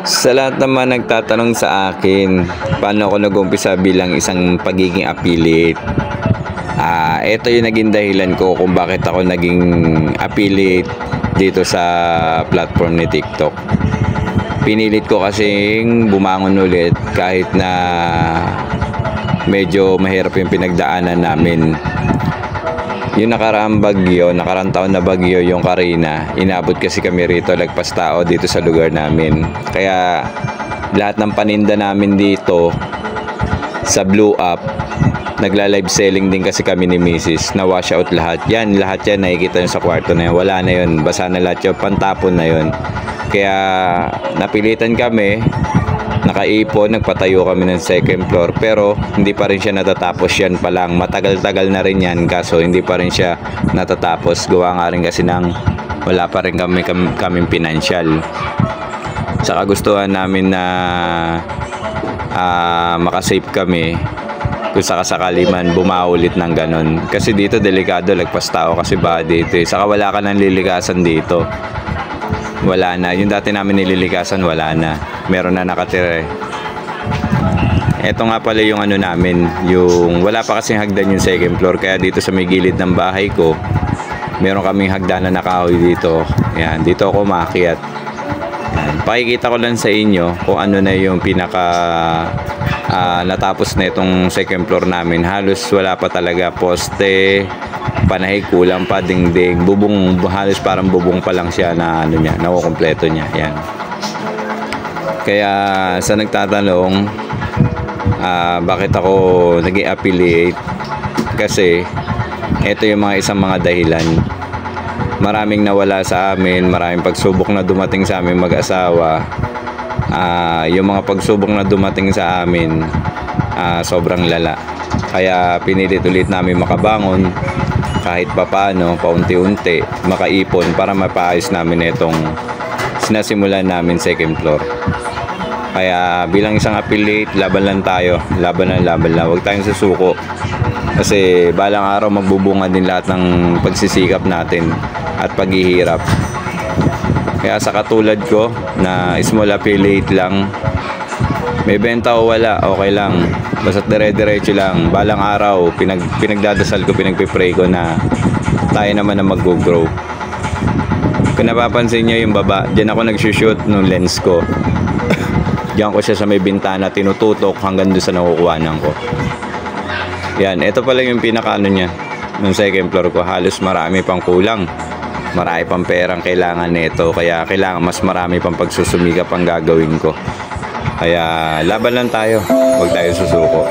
Sa lahat naman nagtatanong sa akin, paano ako nag-umpisa bilang isang pagiging affiliate? Ito yung naging dahilan ko kung bakit ako naging affiliate dito sa platform ni TikTok. Pinilit ko kasing bumangon ulit kahit na medyo mahirap yung pinagdaanan namin. Yung nakaraang taon na bagyo, yung Karina, inabot kasi kami rito, lagpas tao dito sa lugar namin. Kaya lahat ng paninda namin dito sa Blue App, nagla-live selling din kasi kami ni Mrs. Na wash out lahat yan nakikita nyo sa kwarto na yan, wala na yun, basa na lahat yun, pantapon na yun. Kaya napilitan kami, nakaipon, nagpatayo kami ng second floor, pero hindi pa rin siya natatapos. Yan pa lang, matagal-tagal na rin yan, kaso hindi pa rin siya natatapos. Gawa nga rin kasi wala pa rin kaming pinansyal. Saka gustuhan namin na makasave kami kung sakasakali man bumaulit ng ganon. Kasi dito delikado, lagpas tao kasi ba dito. Saka wala ka nang lilikasan dito. Wala na. Yung dati namin nililikasan, wala na. Meron na nakatira. Ito nga pala yung ano namin, yung wala pa kasing hagdan yung second floor. Kaya dito sa may gilid ng bahay ko, meron kaming hagdan na nakahoy dito. Yan, dito ako maakyat. Yan. Pakikita ko lang sa inyo kung ano na yung pinaka natapos na itong second floor namin. Halos wala pa talaga poste, panahig, kulang pa, dingding, bubong, halos parang bubong pa lang siya na ano niya, nakukumpleto niya. Yan. Kaya sa nagtatanong bakit ako naging affiliate, kasi ito yung isang mga dahilan. Maraming nawala sa amin, maraming pagsubok na dumating sa amin mag-asawa. Yung mga pagsubok na dumating sa amin, sobrang lala. Kaya pinilit ulit namin makabangon kahit papano, paunti-unti makaipon para mapaayos namin itong sinasimulan namin second floor. Kaya bilang isang affiliate, laban lang tayo, laban lang, huwag tayong susuko, kasi balang araw magbubunga din lahat ng pagsisikap natin at paghihirap. Kaya sa katulad ko na small affiliate lang, may benta o wala, okay lang, basta dire-diretso lang. Balang araw, pinagdadasal ko, pinagpipray ko na tayo naman na mag-grow. Kung napapansin nyo yung baba, dyan ako nagsushoot ng lens ko. Diyan ko siya sa may bintana, tinututok hanggang doon sa nakukuhanan ko. Yan, ito pala yung pinaka niya, ng second floor ko. Halos marami pang kulang, marami pang perang kailangan nito, kaya kailangan mas marami pang pagsusumikap ang gagawin ko. Kaya laban lang tayo, huwag tayo susuko.